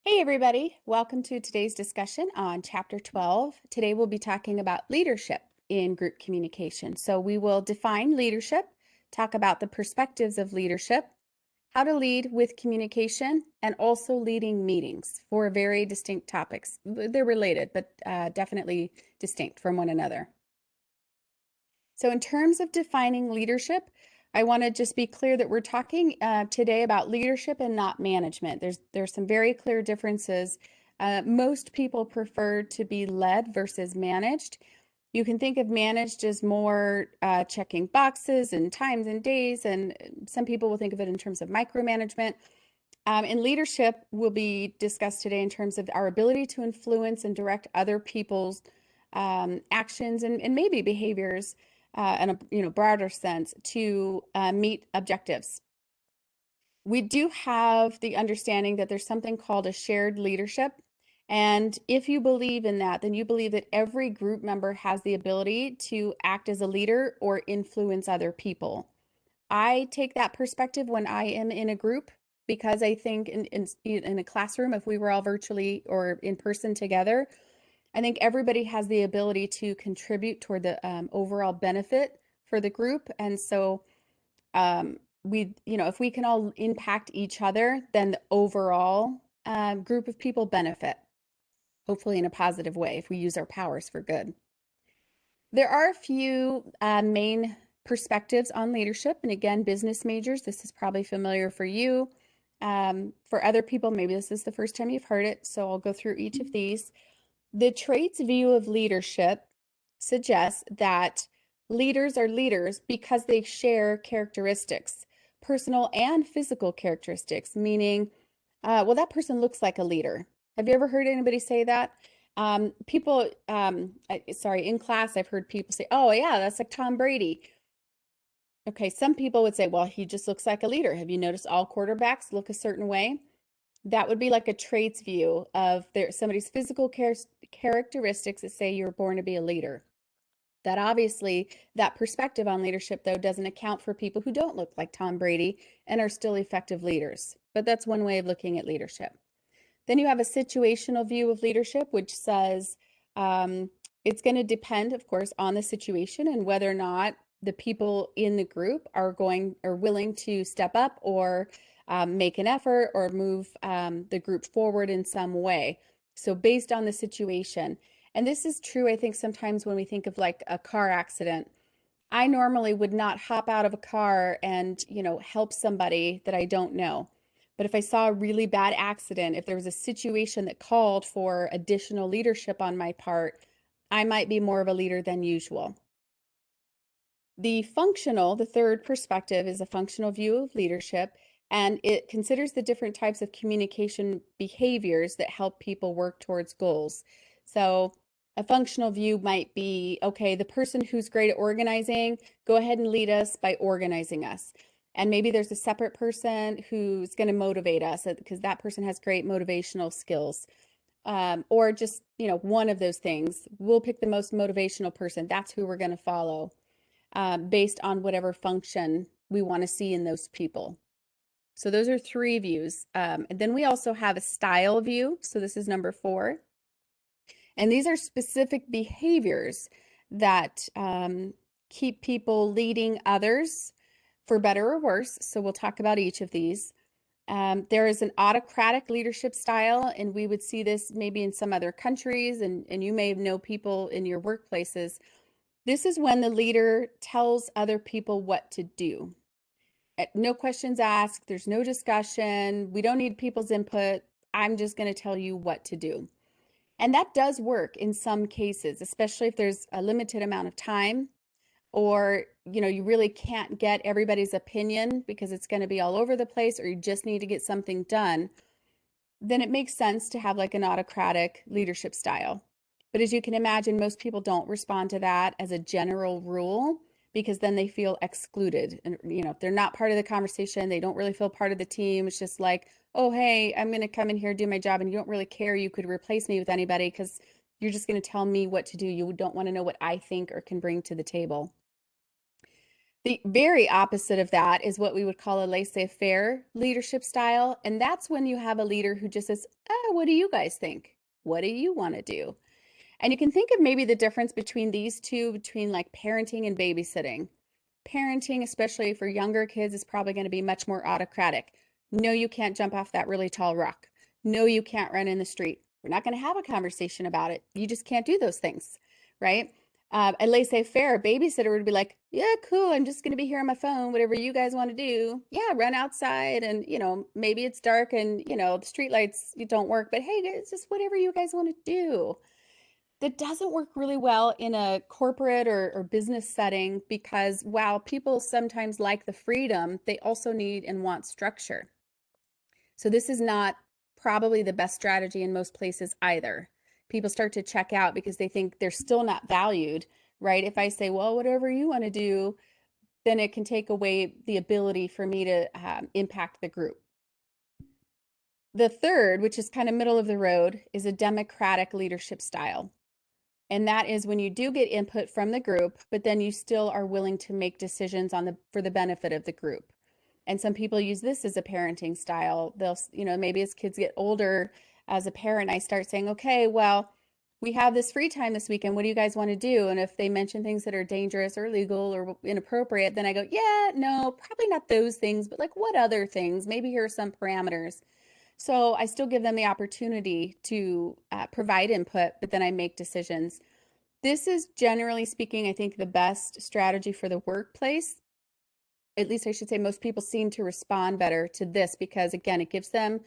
Hey everybody, welcome to today's discussion on Chapter 12. Today we'll be talking about leadership in group communication. So we will define leadership, talk about the perspectives of leadership, how to lead with communication, and also leading meetings for very distinct topics. They're related, but definitely distinct from one another. So in terms of defining leadership, I want to just be clear that we're talking today about leadership and not management. There's some very clear differences. Most people prefer to be led versus managed. You can think of managed as more checking boxes and times and days, and some people will think of it in terms of micromanagement. And leadership will be discussed today in terms of our ability to influence and direct other people's actions and maybe behaviors in a broader sense to meet objectives. We do have the understanding that there's something called a shared leadership. And if you believe in that, then you believe that every group member has the ability to act as a leader or influence other people. I take that perspective when I am in a group because I think in a classroom, if we were all virtually or in person together, I think everybody has the ability to contribute toward the overall benefit for the group. And so if we can all impact each other, then the overall group of people benefit, hopefully in a positive way if we use our powers for good. There are a few main perspectives on leadership. And again, business majors, this is probably familiar for you. For other people, maybe this is the first time you've heard it. So I'll go through each of these. The traits view of leadership suggests that leaders are leaders because they share characteristics, personal and physical characteristics, meaning, well, that person looks like a leader. Have you ever heard anybody say that? In class, I've heard people say, oh, yeah, that's like Tom Brady. Okay, some people would say, well, he just looks like a leader. Have you noticed all quarterbacks look a certain way? That would be like a traits view of somebody's physical characteristics that say you're born to be a leader. That obviously, that perspective on leadership, though, doesn't account for people who don't look like Tom Brady and are still effective leaders. But that's one way of looking at leadership. Then you have a situational view of leadership, which says um, it's going to depend, of course, on the situation and whether or not the people in the group are willing to step up or make an effort or move the group forward in some way. So based on the situation. And this is true, I think, sometimes when we think of like a car accident. I normally would not hop out of a car and, help somebody that I don't know. But if I saw a really bad accident, if there was a situation that called for additional leadership on my part, I might be more of a leader than usual. The third perspective is a functional view of leadership, and it considers the different types of communication behaviors that help people work towards goals. So a functional view might be, okay, the person who's great at organizing, go ahead and lead us by organizing us. And maybe there's a separate person who's going to motivate us because that person has great motivational skills. Or just, one of those things. We'll pick the most motivational person. That's who we're going to follow based on whatever function we want to see in those people. So those are three views. And then we also have a style view. So this is number 4. And these are specific behaviors that keep people leading others for better or worse. So we'll talk about each of these. There is an autocratic leadership style, and we would see this maybe in some other countries, and you may know people in your workplaces. This is when the leader tells other people what to do. No questions asked, there's no discussion, we don't need people's input. I'm just going to tell you what to do. And that does work in some cases, especially if there's a limited amount of time or you really can't get everybody's opinion because it's going to be all over the place or you just need to get something done. Then it makes sense to have like an autocratic leadership style. But as you can imagine, most people don't respond to that as a general rule because then they feel excluded. And, if they're not part of the conversation, they don't really feel part of the team. It's just like, oh, hey, I'm going to come in here, do my job, and you don't really care. You could replace me with anybody because you're just going to tell me what to do. You don't want to know what I think or can bring to the table. The very opposite of that is what we would call a laissez-faire leadership style. And that's when you have a leader who just says, oh, what do you guys think? What do you want to do? And you can think of maybe the difference between these two, between like parenting and babysitting. Parenting, especially for younger kids, is probably going to be much more autocratic. No, you can't jump off that really tall rock. No, you can't run in the street. We're not going to have a conversation about it. You just can't do those things, right? A laissez-faire babysitter would be like, yeah, cool. I'm just going to be here on my phone, whatever you guys want to do. Yeah, run outside and, maybe it's dark and, the street lights don't work, but hey, it's just whatever you guys want to do. That doesn't work really well in a corporate or business setting because while people sometimes like the freedom, they also need and want structure. So this is not probably the best strategy in most places either. People start to check out because they think they're still not valued, right? If I say, well, whatever you want to do, then it can take away the ability for me to impact the group. The third, which is kind of middle of the road, is a democratic leadership style. And that is when you do get input from the group, but then you still are willing to make decisions for the benefit of the group. And some people use this as a parenting style. They'll, maybe as kids get older, as a parent, I start saying, okay, well, we have this free time this weekend. What do you guys want to do? And if they mention things that are dangerous or illegal or inappropriate, then I go, yeah, no, probably not those things, but like what other things? Maybe here are some parameters. So I still give them the opportunity to provide input, but then I make decisions. This is generally speaking, I think, the best strategy for the workplace. At least I should say most people seem to respond better to this because, again, it gives them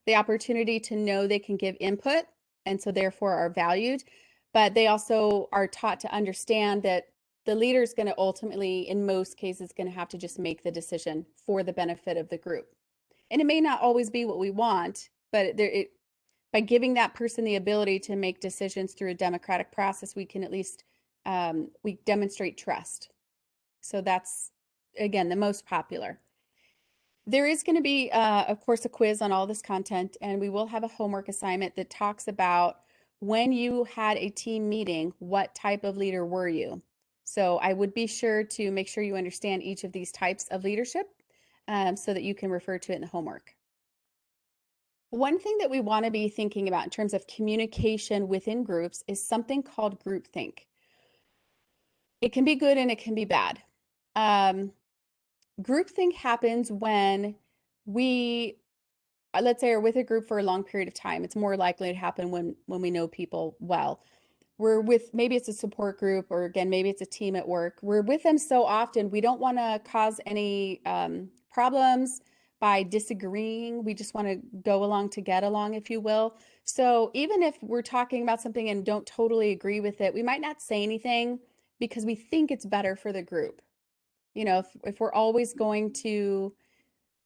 the opportunity to know they can give input and so therefore are valued. But they also are taught to understand that the leader is going to ultimately, in most cases, going to have to just make the decision for the benefit of the group. And it may not always be what we want, but by giving that person the ability to make decisions through a democratic process, we can at least we demonstrate trust. So that's, again, the most popular. There is going to be, of course, a quiz on all this content, and we will have a homework assignment that talks about when you had a team meeting, what type of leader were you? So I would be sure to make sure you understand each of these types of leadership so that you can refer to it in the homework. One thing that we want to be thinking about in terms of communication within groups is something called groupthink. It can be good and it can be bad. Groupthink happens when we, let's say, are with a group for a long period of time. It's more likely to happen when we know people well. We're with, maybe it's a support group, or again, maybe it's a team at work. We're with them so often, we don't want to cause any problems by disagreeing. We just want to go along to get along, if you will. So even if we're talking about something and don't totally agree with it, we might not say anything because we think it's better for the group. If we're always going to,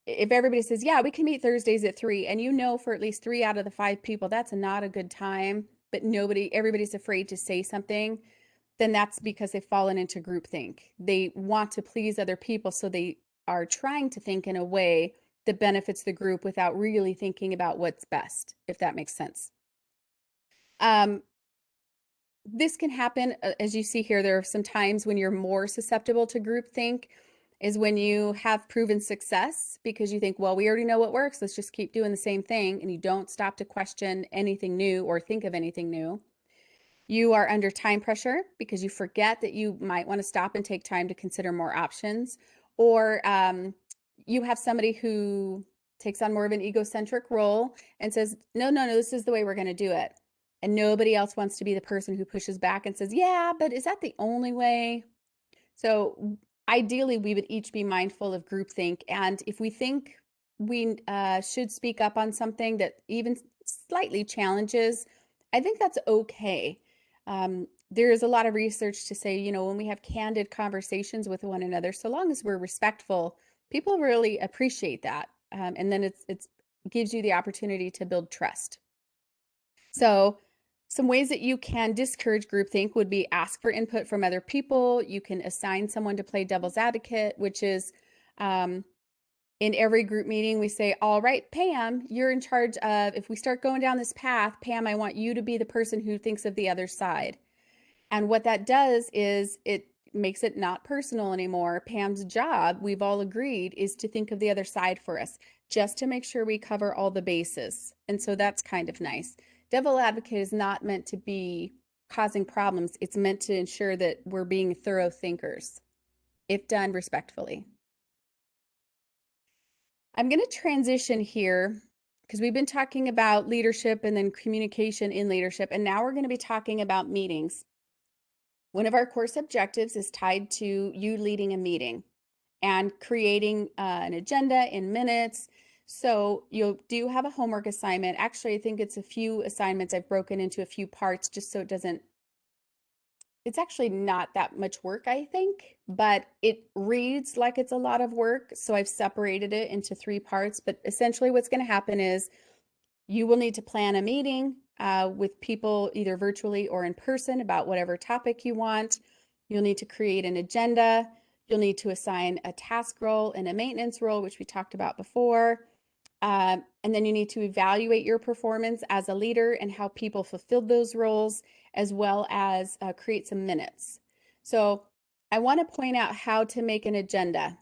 if everybody says, yeah, we can meet Thursdays at 3, and for at least 3 out of the 5 people, that's not a good time, but everybody's afraid to say something, then that's because they've fallen into groupthink. They want to please other people, so they are trying to think in a way that benefits the group without really thinking about what's best, if that makes sense. This can happen, as you see here, there are some times when you're more susceptible to groupthink is when you have proven success because you think, well, we already know what works. Let's just keep doing the same thing. And you don't stop to question anything new or think of anything new. You are under time pressure because you forget that you might want to stop and take time to consider more options. Or you have somebody who takes on more of an egocentric role and says, no, no, no, this is the way we're going to do it. And nobody else wants to be the person who pushes back and says, yeah, but is that the only way? So ideally, we would each be mindful of groupthink. And if we think we should speak up on something that even slightly challenges, I think that's okay. There is a lot of research to say, when we have candid conversations with one another, so long as we're respectful, people really appreciate that. And then it's gives you the opportunity to build trust. So some ways that you can discourage groupthink would be ask for input from other people. You can assign someone to play devil's advocate, which is in every group meeting, we say, all right, Pam, you're in charge of, if we start going down this path, Pam, I want you to be the person who thinks of the other side. And what that does is it makes it not personal anymore. Pam's job, we've all agreed, is to think of the other side for us, just to make sure we cover all the bases. And so that's kind of nice. Devil advocate is not meant to be causing problems. It's meant to ensure that we're being thorough thinkers, if done respectfully. I'm going to transition here because we've been talking about leadership and then communication in leadership, and now we're going to be talking about meetings. One of our course objectives is tied to you leading a meeting and creating an agenda in minutes. So you do have a homework assignment. Actually, I think it's a few assignments I've broken into a few parts just so it doesn't, it's actually not that much work, I think, but it reads like it's a lot of work. So I've separated it into 3 parts. But essentially, what's going to happen is you will need to plan a meeting with people either virtually or in person about whatever topic you want. You'll need to create an agenda. You'll need to assign a task role and a maintenance role, which we talked about before. And then you need to evaluate your performance as a leader and how people fulfilled those roles, as well as create some minutes. So I want to point out how to make an agenda.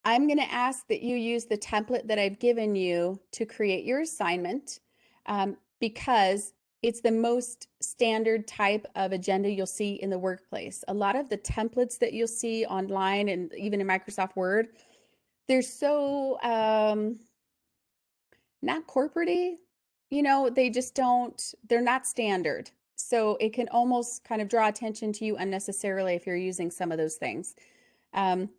I'm going to ask that you use the template that I've given you to create your assignment because it's the most standard type of agenda you'll see in the workplace. A lot of the templates that you'll see online and even in Microsoft Word, they're so not corporate-y, they just don't, they're not standard. So it can almost kind of draw attention to you unnecessarily if you're using some of those things. Um,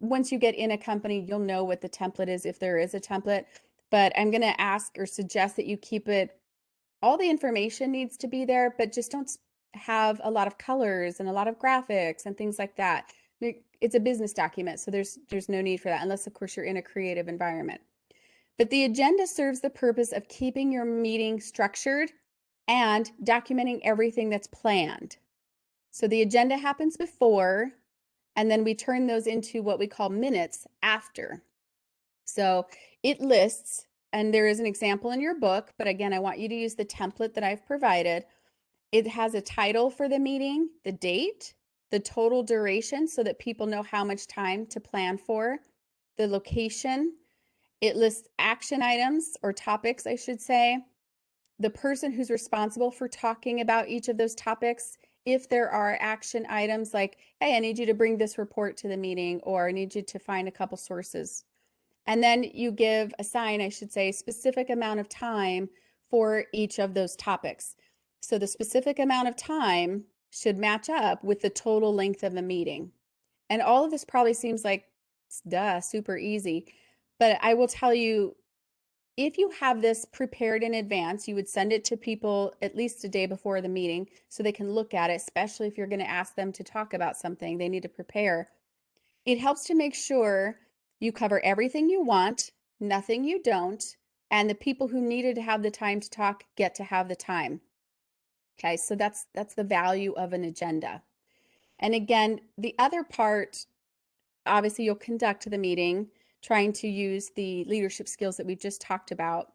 Once you get in a company, you'll know what the template is if there is a template. But I'm going to ask or suggest that you keep it, all the information needs to be there, but just don't have a lot of colors and a lot of graphics and things like that. It's a business document, so there's no need for that, unless of course you're in a creative environment. But the agenda serves the purpose of keeping your meeting structured and documenting everything that's planned. So the agenda happens before, and then we turn those into what we call minutes after. So it lists, and there is an example in your book, but again, I want you to use the template that I've provided. It has a title for the meeting, the date, the total duration so that people know how much time to plan for, the location. It lists action items or topics, I should say, the person who's responsible for talking about each of those topics. If there are action items like, hey, I need you to bring this report to the meeting, or I need you to find a couple sources. And then you assign, I should say, specific amount of time for each of those topics. So the specific amount of time should match up with the total length of the meeting. And all of this probably seems like, duh, super easy. But I will tell you, if you have this prepared in advance, you would send it to people at least a day before the meeting so they can look at it, especially if you're going to ask them to talk about something, they need to prepare. It helps to make sure you cover everything you want, nothing you don't, and the people who needed to have the time to talk get to have the time. Okay, so that's the value of an agenda. And again, the other part, obviously you'll conduct the meeting trying to use the leadership skills that we've just talked about.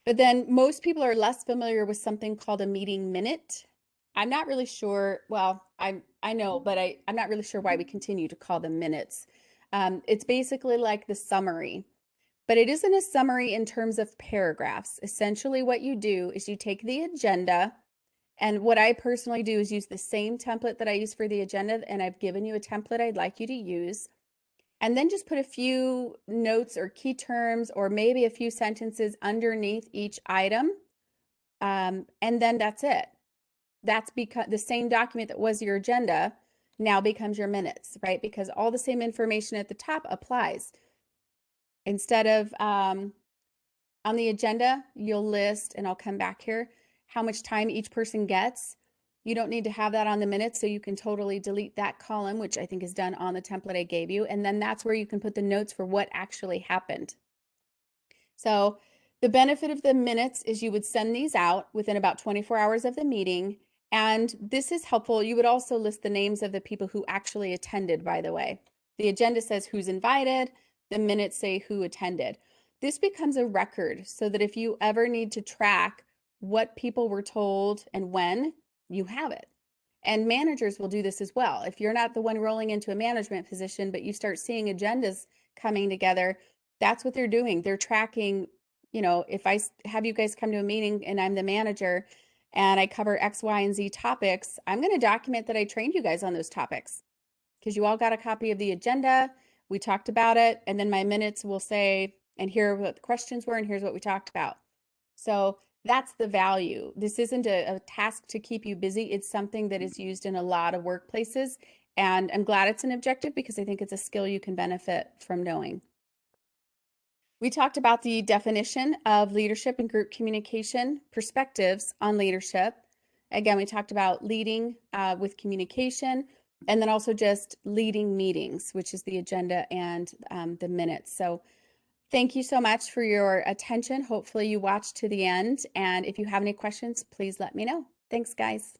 But then most people are less familiar with something called a meeting minute. I'm not really sure, well, I know, but I'm not really sure why we continue to call them minutes. It's basically like the summary, but it isn't a summary in terms of paragraphs. Essentially what you do is you take the agenda, and what I personally do is use the same template that I use for the agenda, and I've given you a template I'd like you to use. And then just put a few notes or key terms or maybe a few sentences underneath each item. And then that's it. That's because the same document that was your agenda now becomes your minutes, right? Because all the same information at the top applies. Instead of on the agenda, you'll list, and I'll come back here, how much time each person gets. You don't need to have that on the minutes, so you can totally delete that column, which I think is done on the template I gave you. And then that's where you can put the notes for what actually happened. So the benefit of the minutes is you would send these out within about 24 hours of the meeting. And this is helpful. You would also list the names of the people who actually attended, by the way. The agenda says who's invited, the minutes say who attended. This becomes a record so that if you ever need to track what people were told and when, you have it. And managers will do this as well. If you're not the one rolling into a management position, but you start seeing agendas coming together, that's what they're doing. They're tracking, if I have you guys come to a meeting and I'm the manager and I cover X, Y, and Z topics, I'm going to document that I trained you guys on those topics because you all got a copy of the agenda. We talked about it. And then my minutes will say, and here are what the questions were, and here's what we talked about. So that's the value. This isn't a task to keep you busy. It's something that is used in a lot of workplaces. And I'm glad it's an objective because I think it's a skill you can benefit from knowing. We talked about the definition of leadership and group communication, perspectives on leadership. Again, we talked about leading with communication, and then also just leading meetings, which is the agenda and the minutes. So thank you so much for your attention. Hopefully you watched to the end. And if you have any questions, please let me know. Thanks, guys.